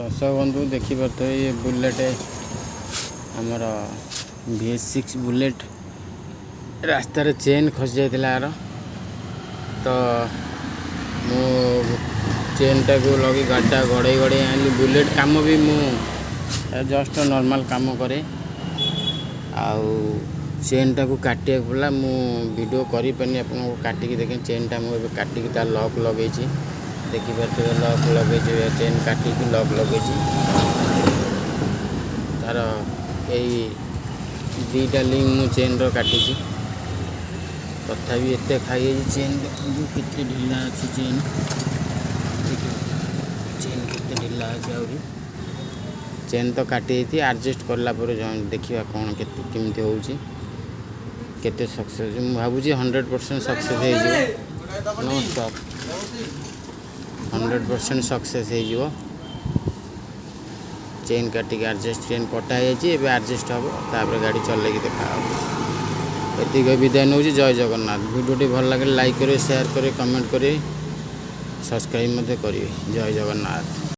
दर्शक बंधु देखिपे ये बुलेट आमर VS6 बुलेट रास्तार चेन खसी जाता यार तो मु चेन टाक लगे गाड़ीटा गड़े गड़े आनी बुलेट काम भी मु जस्ट नॉर्मल काम करे आउ चेन टाक काटिया पड़ा मु वीडियो करी पानी आपको काटिकी देखें चेन टा मुझे काटिकी तार लॉक लगे देखिपे लॉक लगे चेन काटिकी लॉक लगे तार यही दीटा लिंक मु चेन रो काटी तथापि एत खाई चेन देखते ढिला अच्छी चेन चेन के ढिला अच्छे आहरी चेन तो काटी एडजस्ट करला देखा कौन केमती होची केते सक्सेस मु भावुची 100% सक्सेस हो नो स्टॉप 100% सक्सेस हो चेन काटिक एडजस्ट चेन कटा है एडजस्ट हम तापर गाड़ी चल देखा एतिक विदाय नौ जय जगन्नाथ वीडियो भल लगे लाइक करें शेयर करें कमेंट करें सब्सक्राइब करें जय जगन्नाथ।